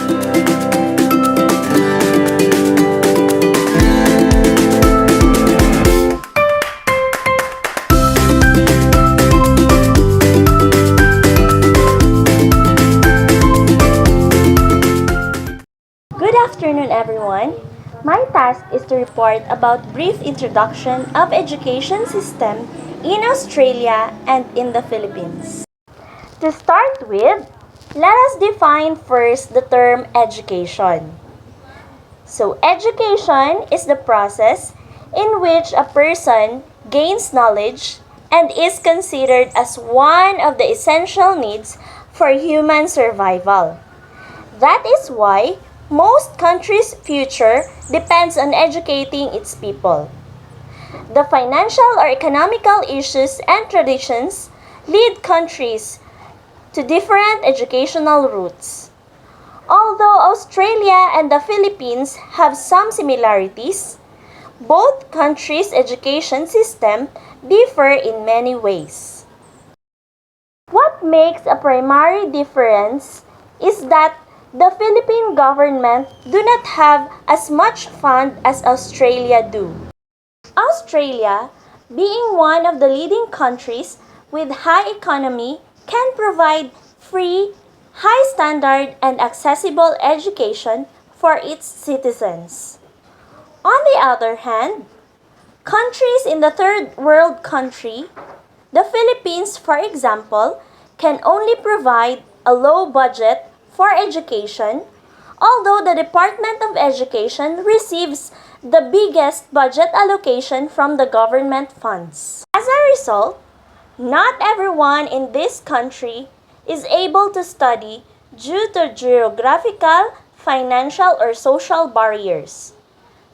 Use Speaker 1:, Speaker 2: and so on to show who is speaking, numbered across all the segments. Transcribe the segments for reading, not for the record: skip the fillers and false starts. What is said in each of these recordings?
Speaker 1: Good afternoon, everyone. My task is to report about brief introduction of education system in Australia and in the Philippines. To start with, let us define first the term education. So, education is the process in which a person gains knowledge and is considered as one of the essential needs for human survival. That is why most countries' future depends on educating its people. The financial or economical issues and traditions lead countries to different educational routes. Although Australia and the Philippines have some similarities, both countries' education system differ in many ways. What makes a primary difference is that the Philippine government do not have as much fund as Australia do. Australia, being one of the leading countries with high economy, can provide free, high standard and accessible education for its citizens. On the other hand, countries in the third world country, the Philippines for example, can only provide a low budget for education, although the Department of Education receives the biggest budget allocation from the government funds. As a result, not everyone in this country is able to study due to geographical, financial, or social barriers.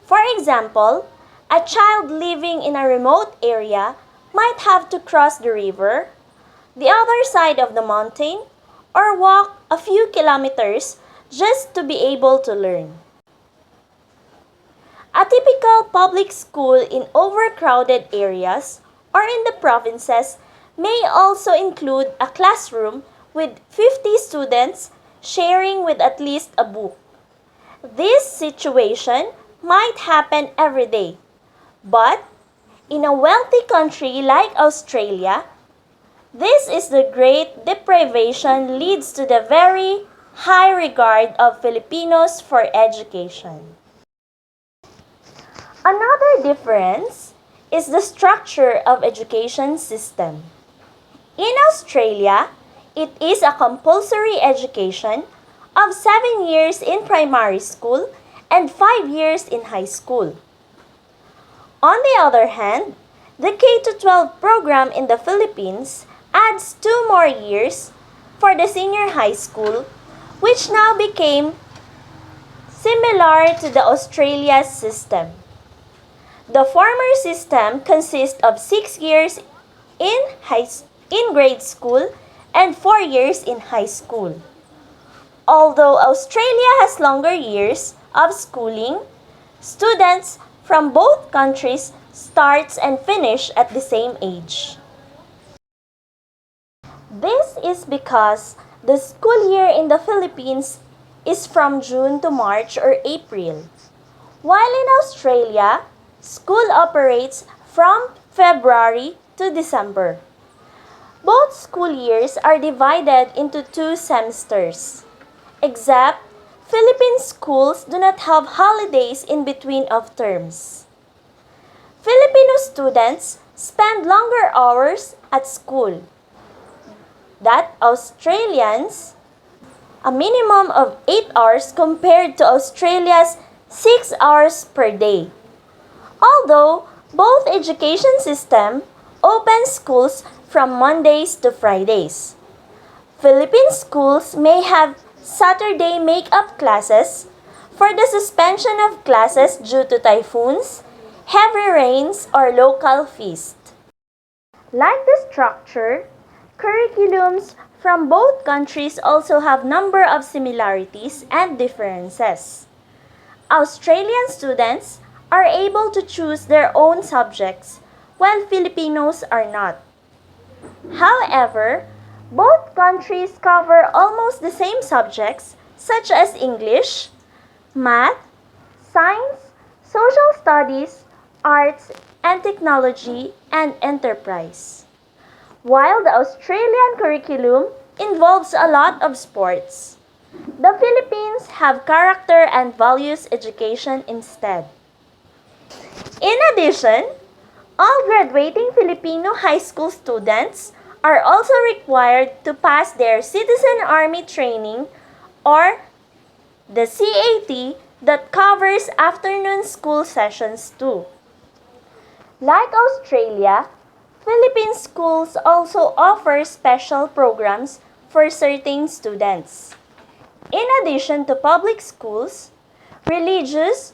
Speaker 1: For example, a child living in a remote area might have to cross the river, the other side of the mountain, or walk a few kilometers just to be able to learn. A typical public school in overcrowded areas or in the provinces may also include a classroom with 50 students sharing with at least a book. This situation might happen every day, but in a wealthy country like Australia, this is the great deprivation leads to the very high regard of Filipinos for education. Another difference is the structure of education system. In Australia, it is a compulsory education of 7 years in primary school and 5 years in high school. On the other hand, the K-12 program in the Philippines adds 2 more years for the senior high school, which now became similar to the Australia system. The former system consists of 6 years in grade school and 4 years in high school. Although Australia has longer years of schooling, students from both countries starts and finish at the same age. This is because the school year in the Philippines is from June to March or April, while in Australia, school operates from February to December. Both school years are divided into 2 semesters, except Philippine schools do not have holidays in between of terms. Filipino students spend longer hours at school that Australians a minimum of 8 hours compared to Australia's 6 hours per day. Although both education system open schools from Mondays to Fridays. Philippine schools may have Saturday make-up classes for the suspension of classes due to typhoons, heavy rains, or local feast. Like the structure, curriculums from both countries also have number of similarities and differences. Australian students are able to choose their own subjects, while Filipinos are not. However, both countries cover almost the same subjects such as English, math, science, social studies, arts and technology, and enterprise. While the Australian curriculum involves a lot of sports, the Philippines have character and values education instead. In addition, all graduating Filipino high school students are also required to pass their Citizen Army training or the CAT that covers afternoon school sessions too. Like Australia, Philippine schools also offer special programs for certain students. In addition to public schools, religious,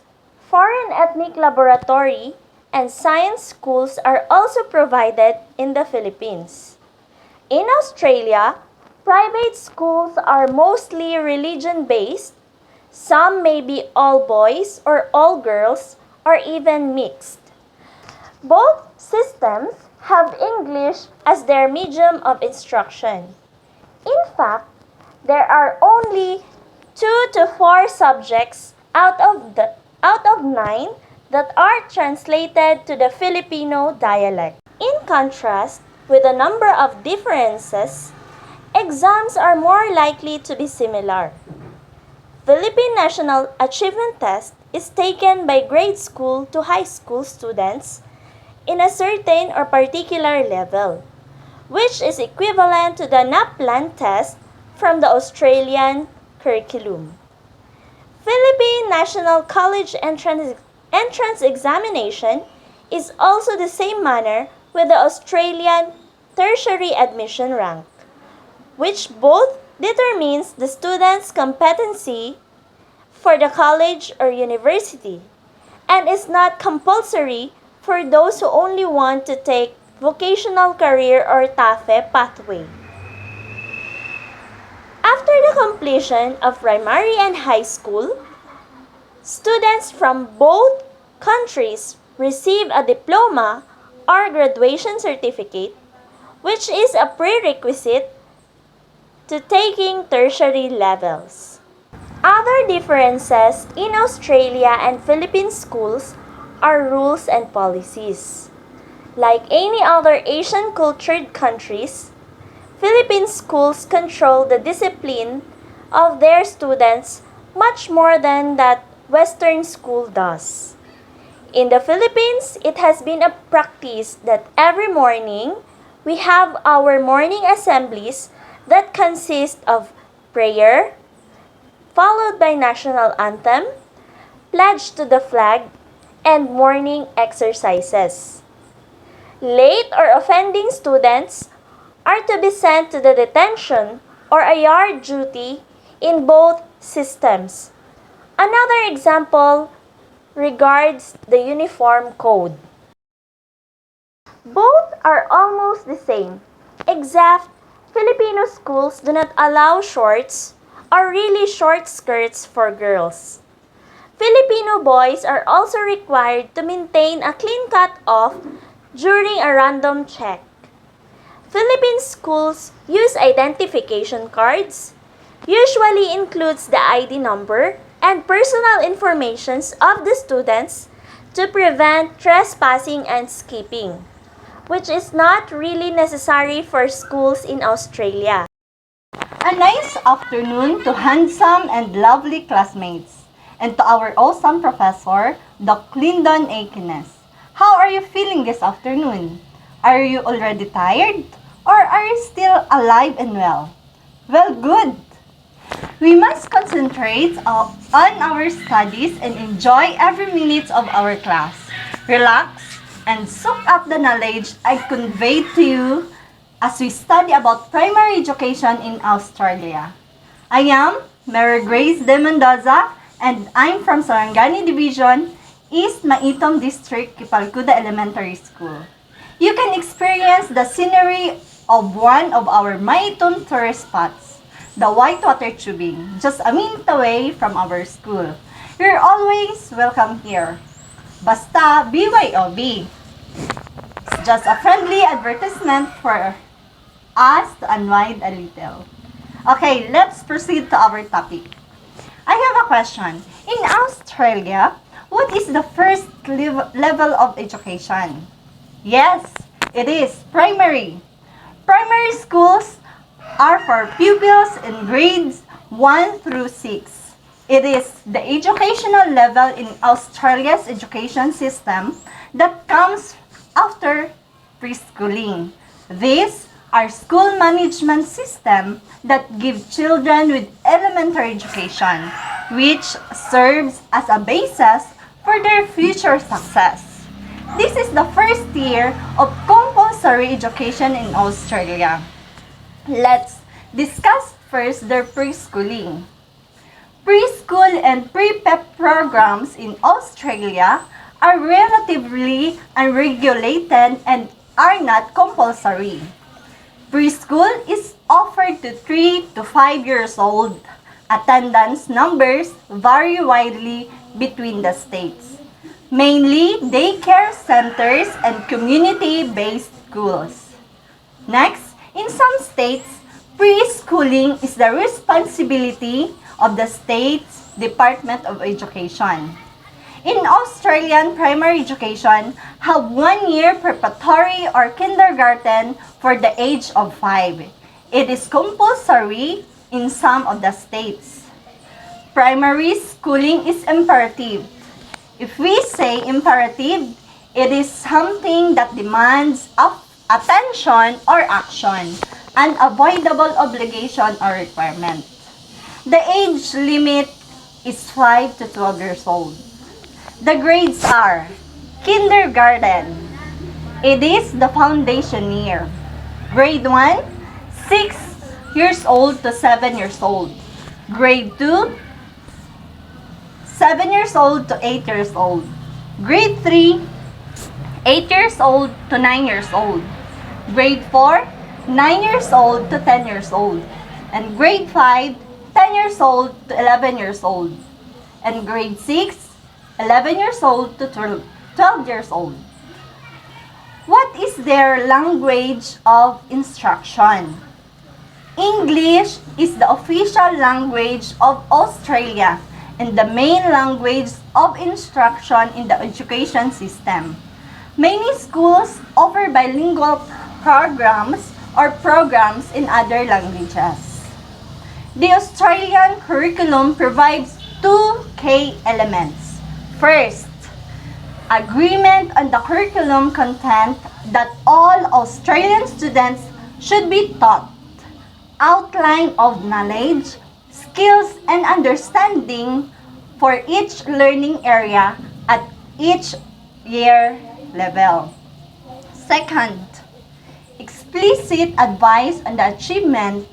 Speaker 1: foreign ethnic laboratory, and science schools are also provided in the Philippines. In Australia, private schools are mostly religion-based. Some may be all boys or all girls or even mixed. Both systems have English as their medium of instruction. In fact, there are only 2 to 4 subjects out of 9 that are translated to the Filipino dialect. In contrast with a number of differences, exams are more likely to be similar. Philippine National Achievement Test is taken by grade school to high school students in a certain or particular level, which is equivalent to the NAPLAN test from the Australian curriculum. Philippine National College Entrance Examination is also the same manner with the Australian tertiary admission rank, which both determines the student's competency for the college or university and is not compulsory for those who only want to take vocational career or TAFE pathway. After the completion of primary and high school, students from both countries receive a diploma or graduation certificate, which is a prerequisite to taking tertiary levels. Other differences in Australia and Philippine schools are rules and policies. Like any other Asian cultured countries, Philippine schools control the discipline of their students much more than that Western school does. In the Philippines, it has been a practice that every morning we have our morning assemblies that consist of prayer, followed by national anthem, pledge to the flag, and morning exercises. Late or offending students are to be sent to the detention or a yard duty in both systems. Another example regards the uniform code. Both are almost the same, except Filipino schools do not allow shorts or really short skirts for girls. Filipino boys are also required to maintain a clean cut-off during a random check. Philippine schools use identification cards, usually includes the ID number and personal informations of the students to prevent trespassing and skipping, which is not really necessary for schools in Australia.
Speaker 2: A nice afternoon to handsome and lovely classmates, and to our awesome professor, Dr. Lyndon A. Kines. How are you feeling this afternoon? Are you already tired? Or are you still alive and well? Well, good! We must concentrate on our studies and enjoy every minute of our class. Relax and soak up the knowledge I conveyed to you as we study about primary education in Australia. I am Mary Grace de Mendoza and I'm from Sarangani Division, East Maitom District, Kipalkuda Elementary School. You can experience the scenery of one of our Maitom tourist spots, the Whitewater Tubing, just a minute away from our school. You're always welcome here. Basta BYOB. It's just a friendly advertisement for us to unwind a little. Okay, let's proceed to our topic. question. In Australia, what is the first level of education? Yes, it is primary. Primary schools are for pupils in grades 1 through 6. It is the educational level in Australia's education system that comes after preschooling. These are school management system that give children with elementary education, which serves as a basis for their future success. This is the first year of compulsory education in Australia. Let's discuss first their preschooling. Preschool and pre-PEP programs in Australia are relatively unregulated and are not compulsory. Preschool is offered to 3 to 5 years old. Attendance numbers vary widely between the states. Mainly daycare centers and community-based schools. Next, in some states, preschooling is the responsibility of the state's Department of Education. In Australian primary education, have 1 year preparatory or kindergarten for the age of 5. It is compulsory in some of the states. Primary schooling is imperative. If we say imperative, it is something that demands attention or action, an avoidable obligation or requirement. The age limit is 5 to 12 years old. The grades are kindergarten. It is the foundation year. Grade 1, 6 years old to 7 years old. Grade 2, 7 years old to 8 years old. Grade 3, 8 years old to 9 years old. Grade 4, 9 years old to 10 years old. And grade 5, 10 years old to 11 years old. And grade 6, 11 years old to 12 years old. What is their language of instruction? English is the official language of Australia and the main language of instruction in the education system. Many schools offer bilingual programs or programs in other languages. The Australian curriculum provides 2 key elements. First, agreement on the curriculum content that all Australian students should be taught. Outline of knowledge, skills, and understanding for each learning area at each year level. Second, explicit advice on the achievement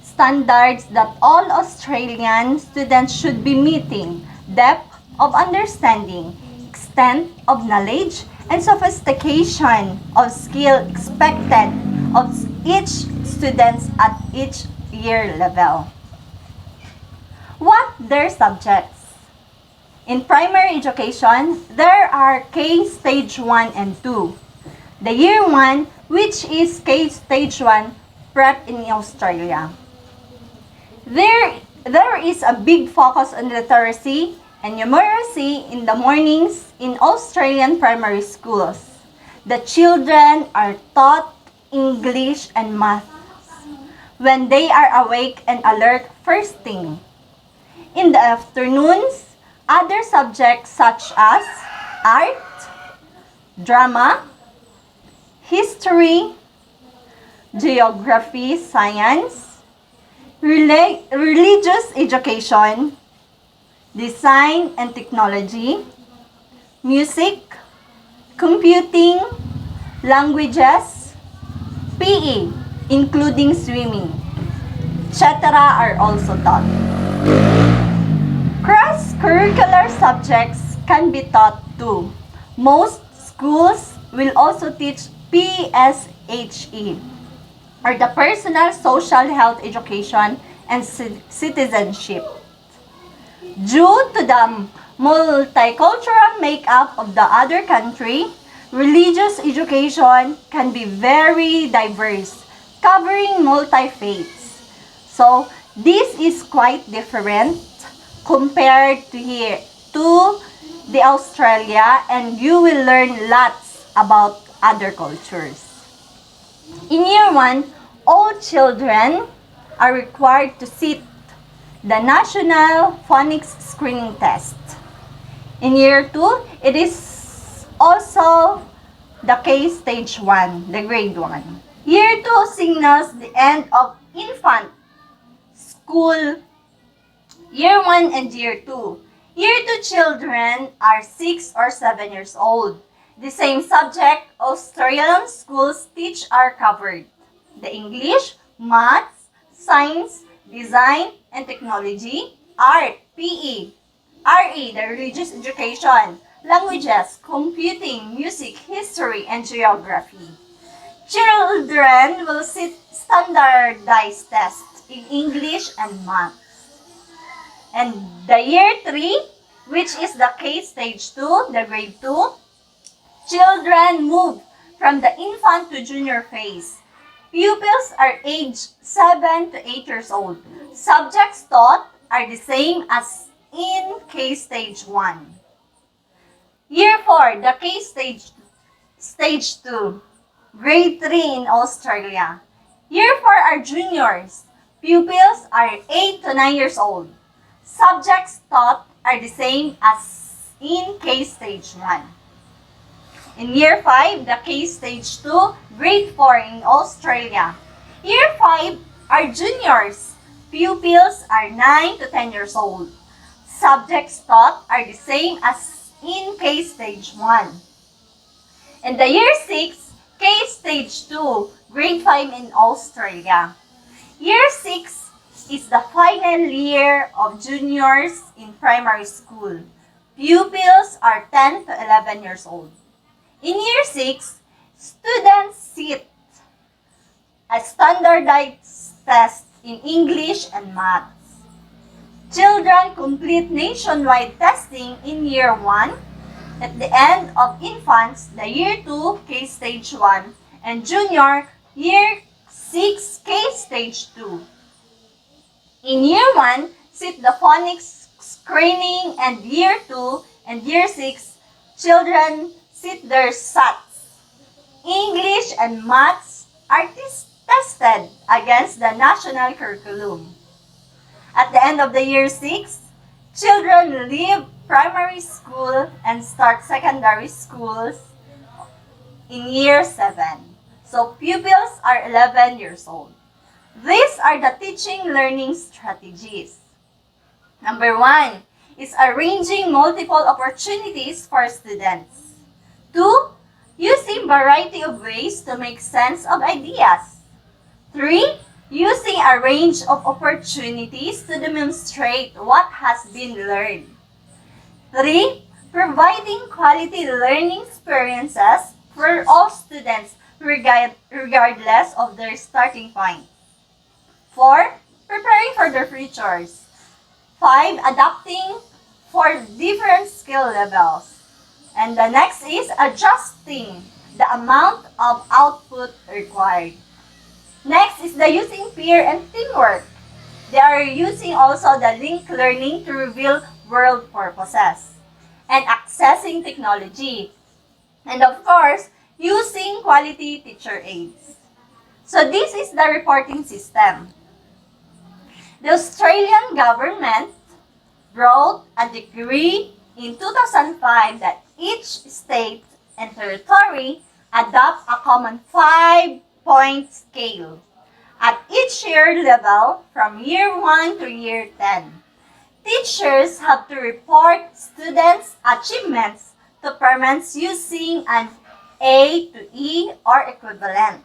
Speaker 2: standards that all Australian students should be meeting, depth of understanding, extent of knowledge, and sophistication of skill expected of each students at each year level. What their subjects? In primary education, there are K Stage 1 and 2. The Year 1, which is K Stage 1 prep in Australia. There is a big focus on literacy and numeracy in the mornings in Australian primary schools. The children are taught English and math when they are awake and alert first thing. In the afternoons, other subjects such as art, drama, history, geography, science, religious education, design and technology, music, computing, languages, PE, including swimming, etc. are also taught. Cross-curricular subjects can be taught too. Most schools will also teach PSHE, or the Personal Social Health Education and Citizenship. Due to the multicultural makeup of the other country, religious education can be very diverse, covering multi-faiths. So, this is quite different compared to the Australia, and you will learn lots about other cultures. In year 1, all children are required to sit the National Phonics Screening Test. In year 2, it is also the case stage 1, the grade 1. Year 2 signals the end of infant school, year 1 and year 2. Year 2 children are 6 or 7 years old. The same subject Australian schools teach are covered. The English, Maths, Science, Design, and Technology, Art, PE, RE, the Religious Education, Languages, Computing, Music, History, and Geography. Children will sit standardized tests in English and Math. And the year 3, which is the case stage 2, the grade 2, children move from the infant to junior phase. Pupils are aged 7 to 8 years old. Subjects taught are the same as in case stage 1. Year 4, the case stage 2, grade 3 in Australia. Year 4 are juniors. Pupils are 8 to 9 years old. Subjects taught are the same as in case stage 1. In year 5, the case stage 2, grade 4 in Australia. Year 5 are juniors. Pupils are 9 to 10 years old. Subjects taught are the same as in case stage 1. In the year 6, case stage 2, grade 5 in Australia. Year 6 is the final year of juniors in primary school. Pupils are 10 to 11 years old. In year 6, students sit a standardized test in English and Maths. Children complete nationwide testing in year 1. At the end of infants, the year 2, case stage 1, and junior, year 6, case stage 2. In year 1, sit the phonics screening, and year 2 and year 6, children sit their SATs. English and Maths are tested against the national curriculum. At the end of the year 6, children leave primary school and start secondary schools in year 7. So pupils are 11 years old. These are the teaching learning strategies. Number 1 is arranging multiple opportunities for students. 2, using variety of ways to make sense of ideas. 3, using a range of opportunities to demonstrate what has been learned. 3, providing quality learning experiences for all students regardless of their starting point. 4, preparing for their futures. 5, adapting for different skill levels. And the next is adjusting the amount of output required. Next is the using peer and teamwork. They are using also the linked learning to reveal world purposes and accessing technology. And of course, using quality teacher aids. So this is the reporting system. The Australian government wrote a decree in 2005 that each state and territory adopt a common 5-point scale at each year level from year 1 to year 10. Teachers have to report students' achievements to parents using an A to E or equivalent.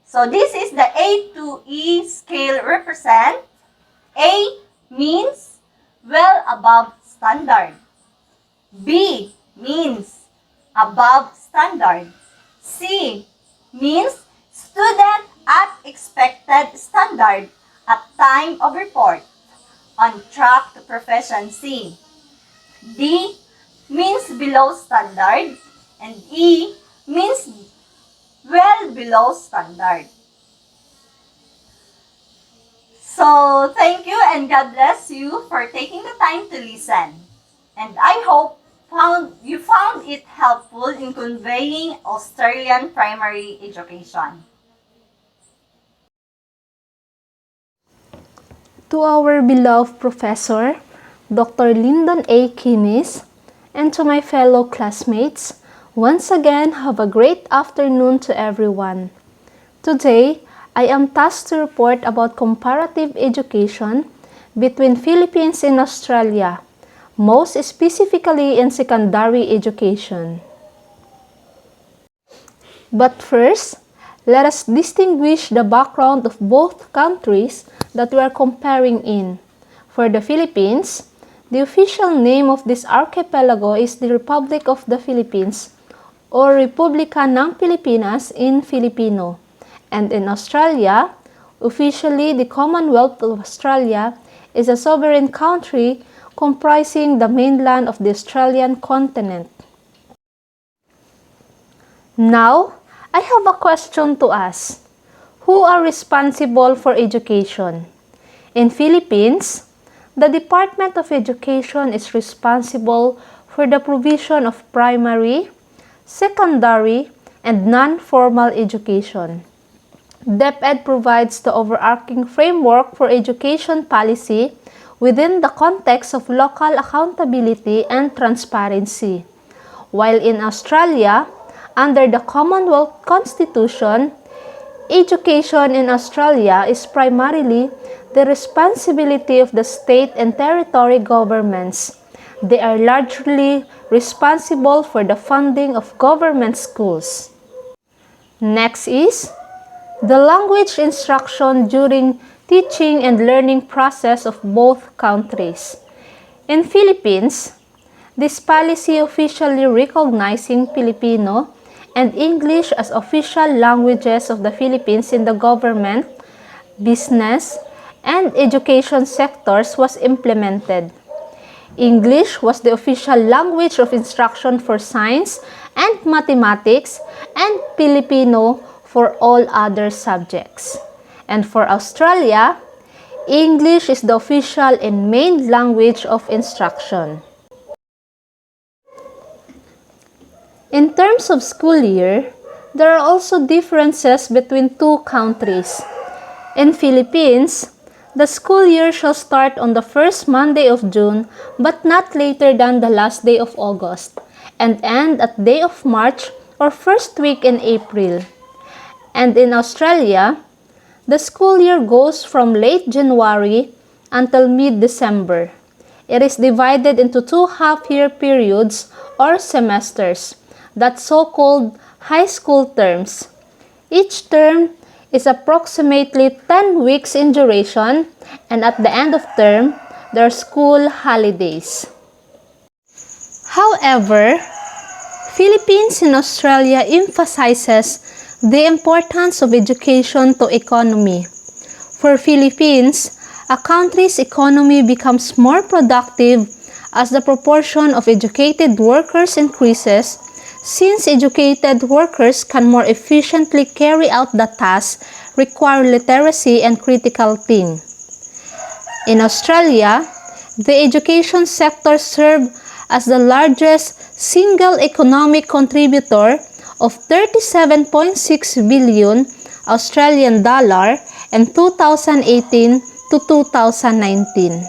Speaker 2: So this is the A to E scale represent. A means well above standard. B means above standard. C means student at expected standard at time of report, on track to proficiency. D means below standard, and E means well below standard. So, thank you and God bless you for taking the time to listen. And I hope you found it helpful in conveying Australian primary education.
Speaker 3: To our beloved professor, Dr. Lyndon A. Keynes, and to my fellow classmates, once again have a great afternoon to everyone. Today, I am tasked to report about comparative education between Philippines and Australia, most specifically in secondary education. But first, let us distinguish the background of both countries that we are comparing in. For the Philippines, the official name of this archipelago is the Republic of the Philippines or Republika ng Pilipinas in Filipino. And in Australia, officially the Commonwealth of Australia is a sovereign country comprising the mainland of the Australian continent. Now, I have a question to ask. Who are responsible for education? In Philippines, the Department of Education is responsible for the provision of primary, secondary, and non-formal education. DepEd provides the overarching framework for education policy within the context of local accountability and transparency. While in Australia, under the Commonwealth Constitution, education in Australia is primarily the responsibility of the state and territory governments. They are largely responsible for the funding of government schools. Next is the language instruction during teaching and learning process of both countries. In Philippines, this policy officially recognizing Filipino and English as official languages of the Philippines in the government, business, and education sectors was implemented. English was the official language of instruction for science and mathematics, and Filipino for all other subjects. And for Australia, English is the official and main language of instruction. In terms of school year, there are also differences between two countries. In Philippines, the school year shall start on the first Monday of June but not later than the last day of August and end at day of March or first week in April. And in Australia, the school year goes from late January until mid-December. It is divided into two half-year periods or semesters, that's so-called high school terms. Each term is approximately 10 weeks in duration, and at the end of term, there are school holidays. However, Philippines and Australia emphasizes the importance of education to economy. For Philippines, a country's economy becomes more productive as the proportion of educated workers increases, since educated workers can more efficiently carry out the tasks require literacy and critical thinking. In Australia, the education sector served as the largest single economic contributor of 37.6 billion Australian dollar in 2018 to 2019.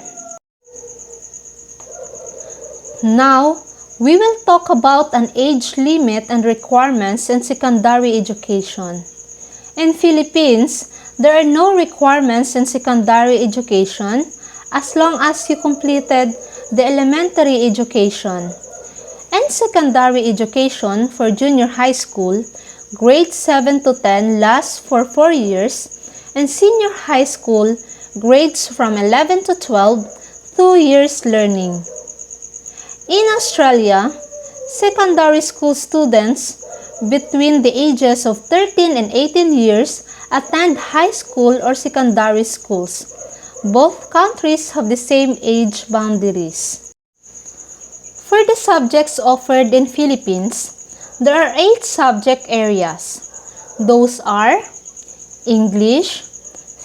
Speaker 3: Now, we will talk about an age limit and requirements in secondary education. In Philippines, there are no requirements in secondary education as long as you completed the elementary education. And secondary education for junior high school, grades 7 to 10 lasts for 4 years, and senior high school, grades from 11 to 12, 2 years learning. In Australia, secondary school students between the ages of 13 and 18 years attend high school or secondary schools. Both countries have the same age boundaries. For the subjects offered in Philippines, there are 8 subject areas. Those are English,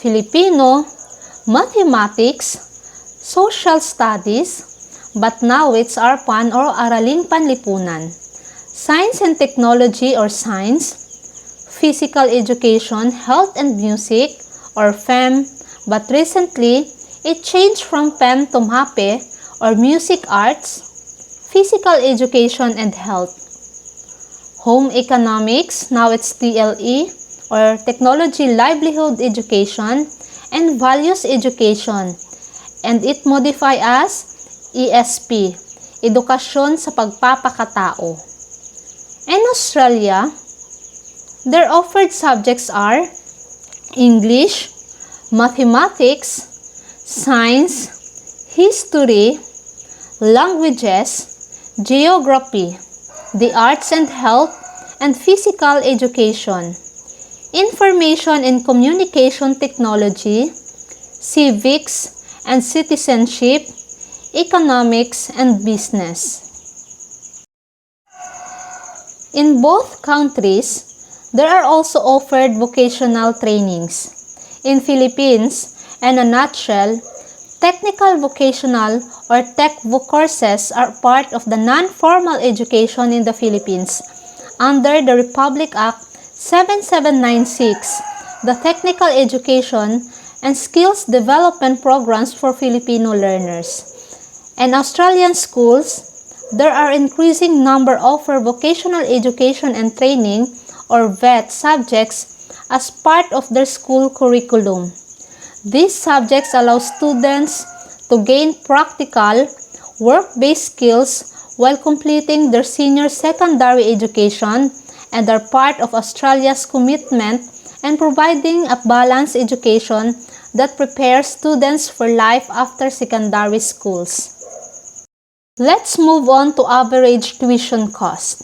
Speaker 3: Filipino, mathematics, social studies, but now it's ARPAN or Araling Panlipunan, science and technology or science, physical education, health and music or FEM, but recently it changed from FEM to MAPE or music arts, physical education and health. Home economics, now it's TLE or technology livelihood education and values education, and it modify as ESP, edukasyon sa pagpapakatao. In Australia, their offered subjects are English, mathematics, science, history, languages, geography, the arts and health, and physical education, information and communication technology, civics and citizenship, economics, and business. In both countries, there are also offered vocational trainings. In Philippines, in a nutshell, technical vocational or TechVo courses are part of the non-formal education in the Philippines under the Republic Act 7796, the Technical Education and Skills Development Programs for Filipino learners. In Australian schools, there are increasing number offer vocational education and training or VET subjects as part of their school curriculum. These subjects allow students to gain practical, work-based skills while completing their senior secondary education and are part of Australia's commitment in providing a balanced education that prepares students for life after secondary schools. Let's move on to average tuition cost.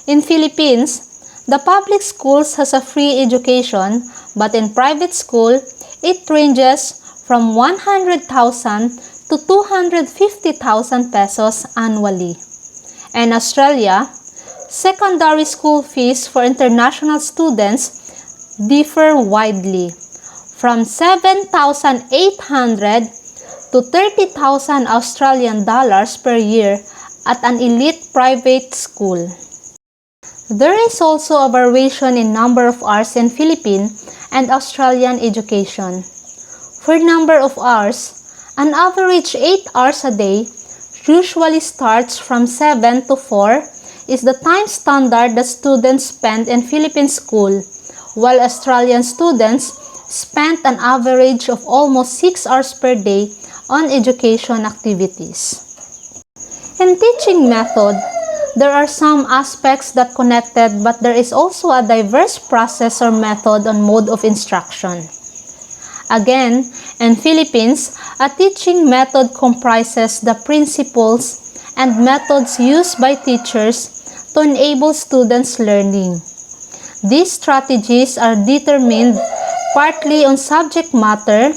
Speaker 3: In Philippines, the public schools has a free education, but in private school, it ranges from 100,000 to 250,000 pesos annually. In Australia, secondary school fees for international students differ widely, from 7,800 to 30,000 Australian dollars per year at an elite private school. There is also a variation in number of hours in Philippine and Australian education. For number of hours, an average 8 hours a day usually starts from 7 to 4 is the time standard that students spend in Philippine school, while Australian students spend an average of almost 6 hours per day on education activities. In teaching method, there are some aspects that connected, but there is also a diverse process or method on mode of instruction. Again, in Philippines, a teaching method comprises the principles and methods used by teachers to enable students' learning. These strategies are determined partly on subject matter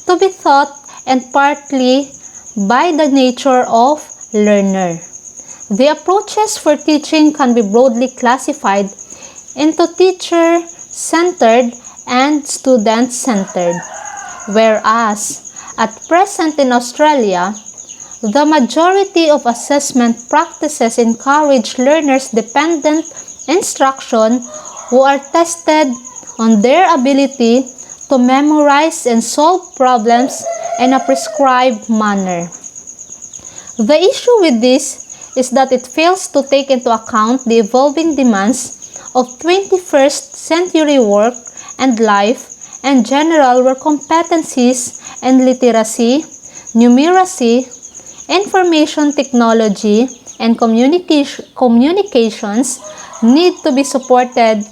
Speaker 3: to be taught and partly by the nature of learner. The approaches for teaching can be broadly classified into teacher-centered and student-centered, whereas at present in Australia, the majority of assessment practices encourage learners-dependent instruction who are tested on their ability to memorize and solve problems in a prescribed manner. The issue with this is that it fails to take into account the evolving demands of 21st century work and life in general, where competencies in literacy, numeracy, information technology, and communications need to be supported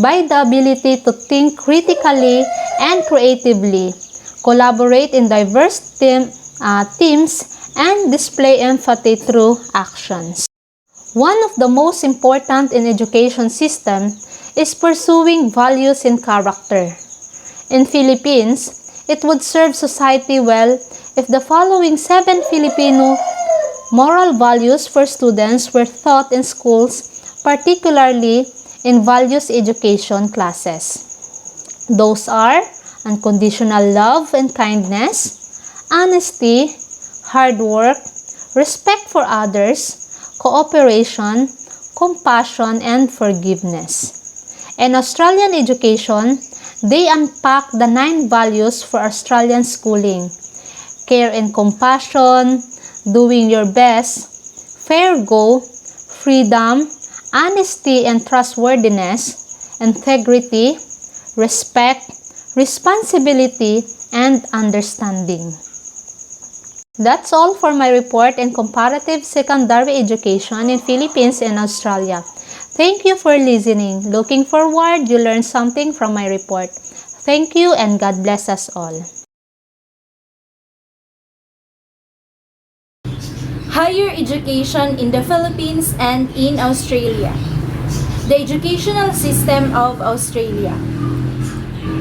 Speaker 3: by the ability to think critically and creatively, collaborate in diverse teams, and display empathy through actions. One of the most important in education system is pursuing values and character. In Philippines, it would serve society well if the following 7 Filipino moral values for students were taught in schools, particularly in values education classes. Those are unconditional love and kindness, honesty, hard work, respect for others, cooperation, compassion, and forgiveness. In Australian education, they unpack the 9 values for Australian schooling: care and compassion, doing your best, fair go, freedom, honesty and trustworthiness, integrity, respect, responsibility, and understanding. That's all for my report in comparative secondary education in Philippines and Australia. Thank you for listening. Looking forward you learned something from my report. Thank you and God bless us all.
Speaker 1: Higher education in the Philippines and in Australia. The educational system of Australia.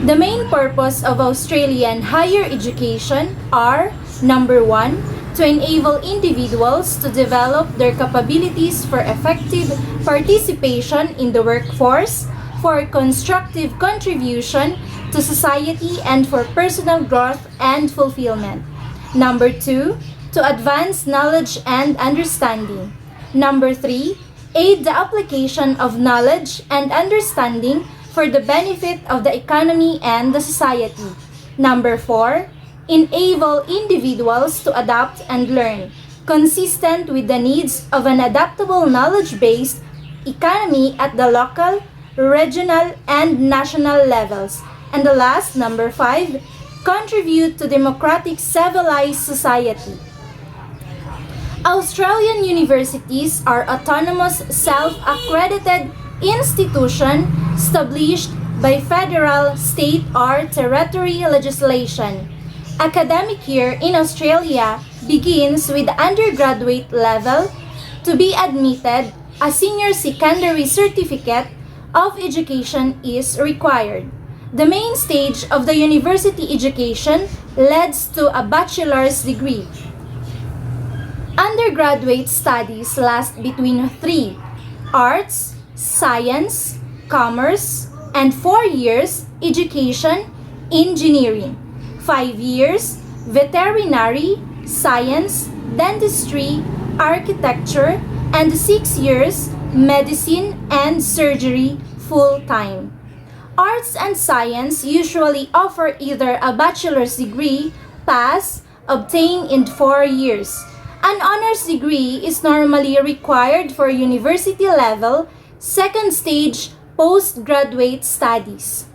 Speaker 1: The main purpose of Australian higher education are: number 1, to enable individuals to develop their capabilities for effective participation in the workforce, for constructive contribution to society, and for personal growth and fulfillment. Number 2, to advance knowledge and understanding. Number 3, aid the application of knowledge and understanding for the benefit of the economy and the society. Number 4, enable individuals to adapt and learn, consistent with the needs of an adaptable knowledge-based economy at the local, regional, and national levels. And the last, number 5, contribute to democratic civilized society. Australian universities are autonomous, self-accredited institutions established by federal, state, or territory legislation. Academic year in Australia begins with the undergraduate level. To be admitted, a senior secondary certificate of education is required. The main stage of the university education leads to a bachelor's degree. Undergraduate studies last between 3: arts, science, commerce, and 4 years education, engineering, 5 years veterinary, science, dentistry, architecture, and 6 years medicine and surgery full-time. Arts and science usually offer either a bachelor's degree, pass, obtained in 4 years. An honors degree is normally required for university level, second stage postgraduate studies.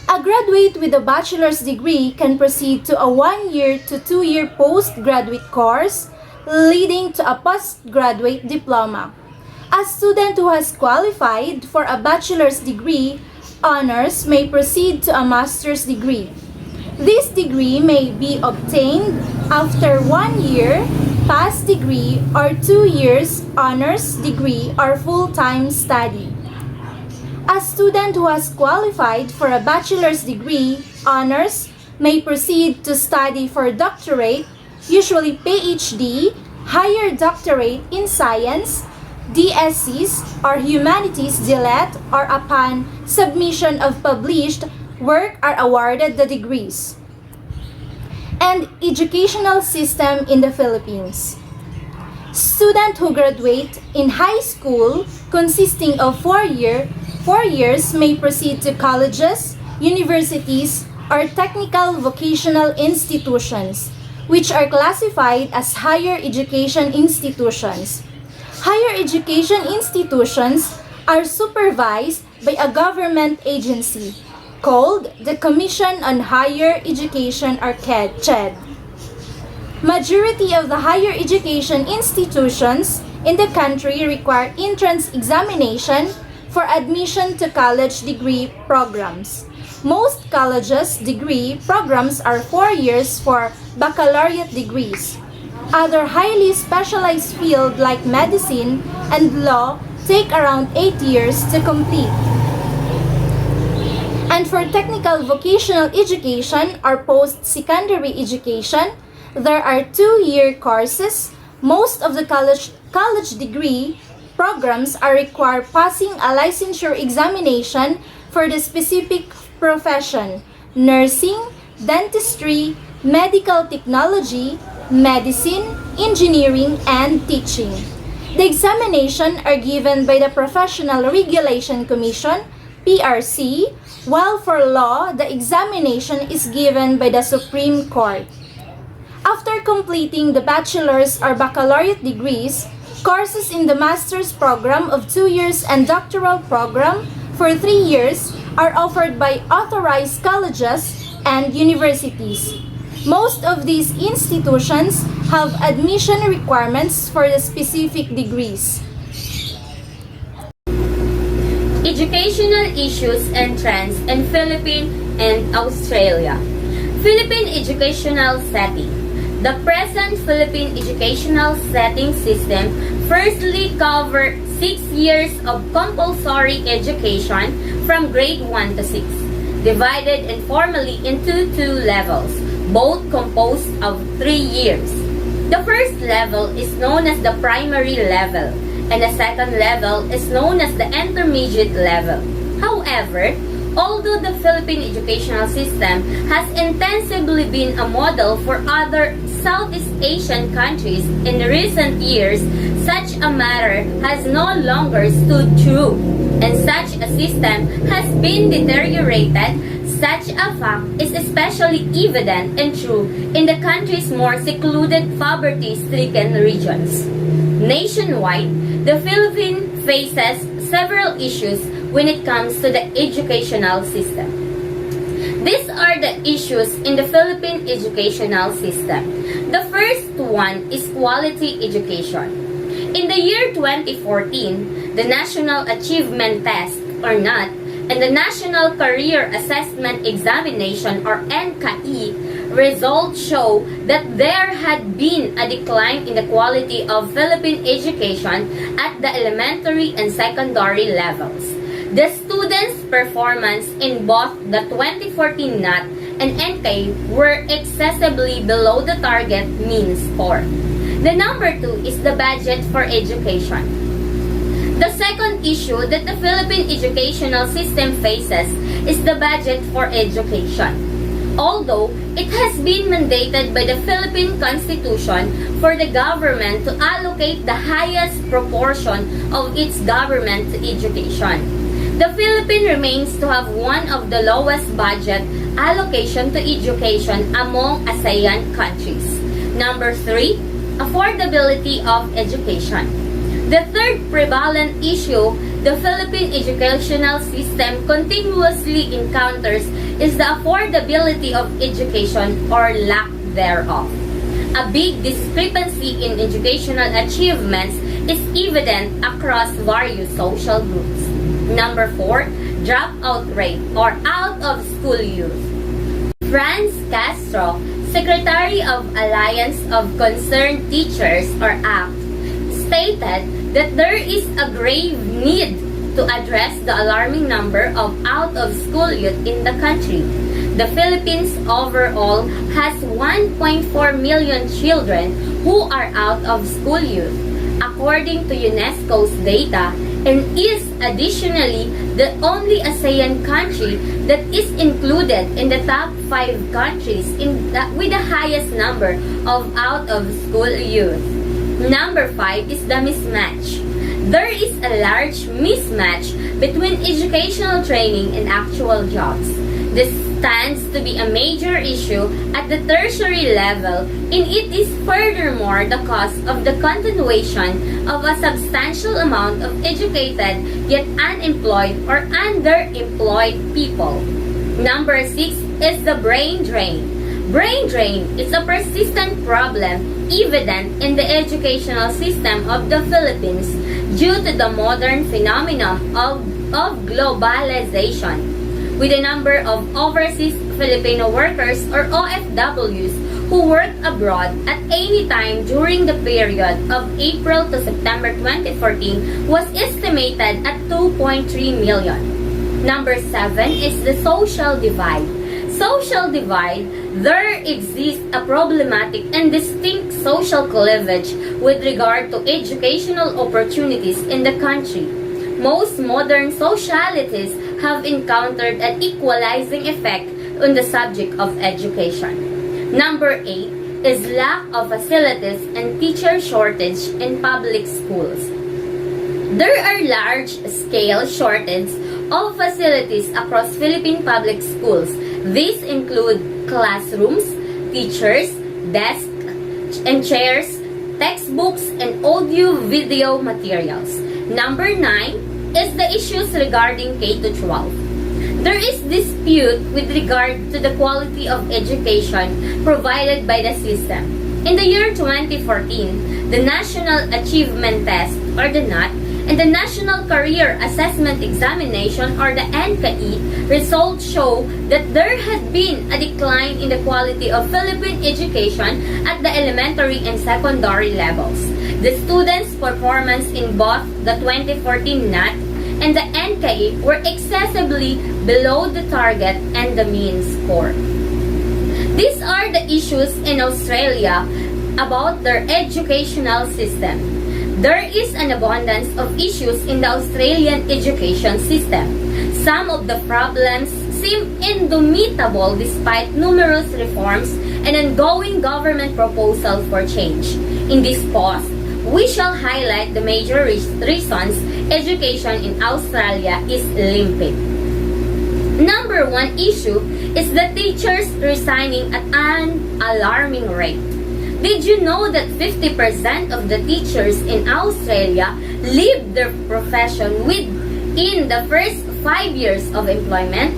Speaker 1: A graduate with a bachelor's degree can proceed to a 1-year to 2-year postgraduate course, leading to a postgraduate diploma. A student who has qualified for a bachelor's degree, honors, may proceed to a master's degree. This degree may be obtained after 1 year, pass degree, or 2 years, honors degree, or full-time study. A student who has qualified for a bachelor's degree, honors, may proceed to study for doctorate, usually PhD, higher doctorate in science, DSCs, or humanities DLET, or upon submission of published work are awarded the degrees. And educational system in the Philippines. Students who graduate in high school consisting of 4 years may proceed to colleges, universities, or technical vocational institutions, which are classified as higher education institutions. Higher education institutions are supervised by a government agency called the Commission on Higher Education, or CHED. Majority of the higher education institutions in the country require entrance examination for admission to college degree programs. Most colleges degree programs are 4 years for baccalaureate degrees. Other highly specialized fields like medicine and law take around 8 years to complete. And for technical vocational education or post-secondary education, there are 2-year courses. Most of the college degree programs are require passing a licensure examination for the specific profession.
Speaker 4: nursing, dentistry, medical technology, medicine, engineering, and teaching. The examination are given by the Professional Regulation Commission, PRC, while for law, the examination is given by the Supreme Court. After completing the bachelor's or baccalaureate degrees, courses in the master's program of 2 years and doctoral program for 3 years are offered by authorized colleges and universities. Most of these institutions have admission requirements for the specific degrees.
Speaker 5: Educational issues and trends in Philippines and Australia. Philippine educational setting. The present Philippine educational setting system firstly covered 6 years of compulsory education from grade 1 to 6, divided informally into 2 levels, both composed of 3 years. The first level is known as the primary level, and the second level is known as the intermediate level. However, although the Philippine educational system has intensively been a model for other Southeast Asian countries in recent years, such a matter has no longer stood true, and such a system has been deteriorated. Such a fact is especially evident and true in the country's more secluded, poverty-stricken regions. Nationwide, the Philippines faces several issues when it comes to the educational system. These are the issues in the Philippine educational system. The first one is quality education. In the year 2014, the National Achievement Test, or NAT, and the National Career Assessment Examination, or NCAE, results show that there had been a decline in the quality of Philippine education at the elementary and secondary levels. The students' performance in both the 2014 NAT and NCAE were excessively below the target mean score. The number 2 is the budget for education. The second issue that the Philippine educational system faces is the budget for education. Although it has been mandated by the Philippine Constitution for the government to allocate the highest proportion of its government to education, the Philippines remains to have one of the lowest budget allocation to education among ASEAN countries. Number 3, affordability of education. The third prevalent issue the Philippine educational system continuously encounters is the affordability of education or lack thereof. A big discrepancy in educational achievements is evident across various social groups. Number 4, dropout rate or out of school youth. Franz Castro, Secretary of Alliance of Concerned Teachers or ACT, stated that there is a grave need to address the alarming number of out-of-school youth in the country. The Philippines overall has 1.4 million children who are out-of-school youth, according to UNESCO's data, and is additionally the only ASEAN country that is included in the top 5 countries with the highest number of out-of-school youth. Number 5 is the mismatch. There is a large mismatch between educational training and actual jobs. This stands to be a major issue at the tertiary level, and it is furthermore the cause of the continuation of a substantial amount of educated yet unemployed or underemployed people. Number 6 is the brain drain. Brain drain is a persistent problem evident in the educational system of the Philippines due to the modern phenomenon of globalization, with a number of overseas Filipino workers or OFWs who work abroad at any time during the period of April to September 2014 was estimated at 2.3 million. Number 7 is the social divide. Social divide, there exists a problematic and distinct social cleavage with regard to educational opportunities in the country. Most modern societies have encountered an equalizing effect on the subject of education. Number 8 is lack of facilities and teacher shortage in public schools. There are large-scale shortages of facilities across Philippine public schools. These include classrooms, teachers, desks and chairs, textbooks, and audio-video materials. Number 9 is the issues regarding K-12. There is dispute with regard to the quality of education provided by the system. In the year 2014, the National Achievement Test, or the NAT, and the National Career Assessment Examination, or the NCAE, results show that there has been a decline in the quality of Philippine education at the elementary and secondary levels. The students' performance in both the 2014 NAT and the NCAE were excessively below the target and the mean score. These are the issues in Australia about their educational system. There is an abundance of issues in the Australian education system. Some of the problems seem indomitable despite numerous reforms and ongoing government proposals for change. In this post, we shall highlight the major reasons education in Australia is limpid. Number 1 issue is the teachers resigning at an alarming rate. Did you know that 50% of the teachers in Australia leave their profession within the first 5 years of employment?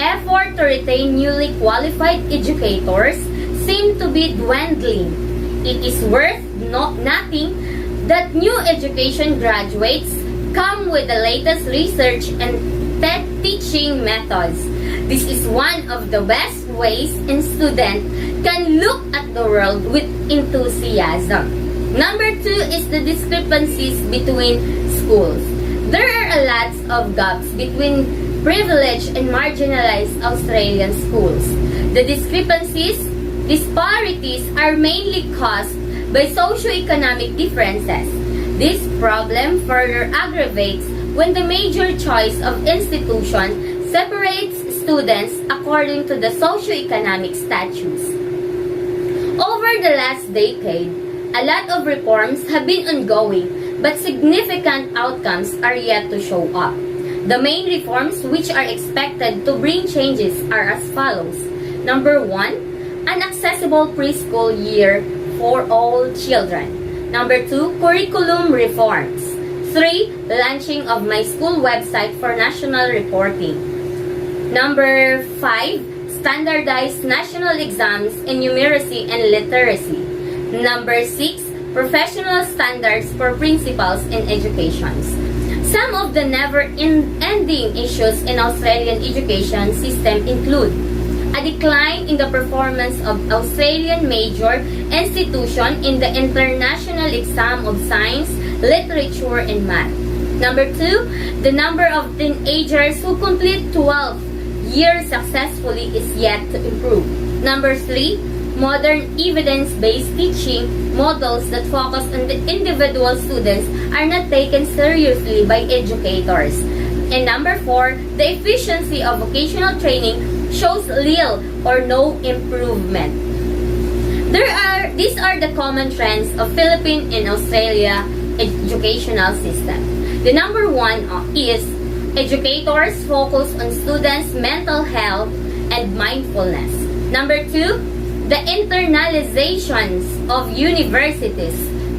Speaker 5: Effort to retain newly qualified educators seem to be dwindling. It is worth noting that new education graduates come with the latest research and teaching methods. This is one of the best ways a student can look at the world with enthusiasm. Number 2 is the discrepancies between schools. There are a lot of gaps between privileged and marginalized Australian schools. The disparities are mainly caused by socioeconomic differences. This problem further aggravates when the major choice of institution separates students according to the socioeconomic status. Over the last decade, a lot of reforms have been ongoing, but significant outcomes are yet to show up. The main reforms which are expected to bring changes are as follows. Number 1, an accessible preschool year for all children. Number 2, curriculum reforms. 3, launching of my school website for national reporting. Number 5, standardized national exams in numeracy and literacy. Number 6, professional standards for principals in education. Some of the never-ending issues in Australian education system include a decline in the performance of Australian major institution in the international exam of science, literature, and math. Number 2, the number of teenagers who complete 12 years successfully is yet to improve. Number 3, modern evidence-based teaching models that focus on the individual students are not taken seriously by educators. And number 4, the efficiency of vocational training shows little or no improvement. These are the common trends of Philippine and Australia educational system. The number 1 is educators focus on students' mental health and mindfulness. Number 2, the internalizations of universities.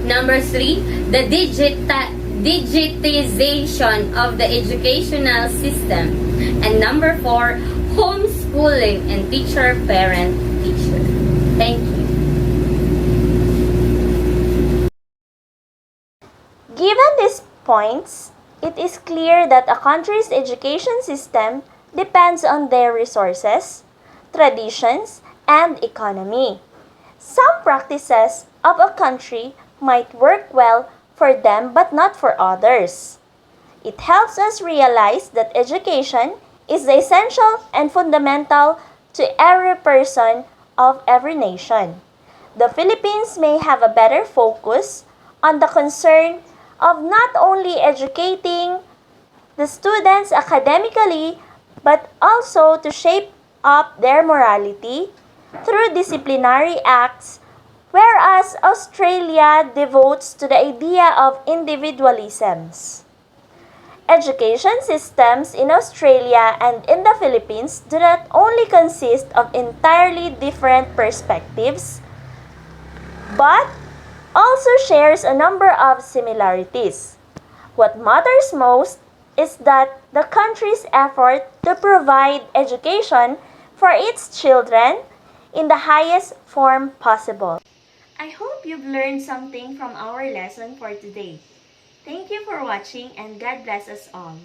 Speaker 5: Number 3, the digitization of the educational system. And number 4, homeschooling and teacher-parent-teacher. Thank you.
Speaker 1: Given these points, it is clear that a country's education system depends on their resources, traditions, and economy. Some practices of a country might work well for them but not for others. It helps us realize that education is essential and fundamental to every person of every nation. The Philippines may have a better focus on the concern of not only educating the students academically but also to shape up their morality through disciplinary acts, whereas Australia devotes to the idea of individualisms. Education systems in Australia and in the Philippines do not only consist of entirely different perspectives, but also shares a number of similarities. What matters most is that the country's effort to provide education for its children in the highest form possible. I hope you've learned something from our lesson for today. Thank you for watching and God bless us all.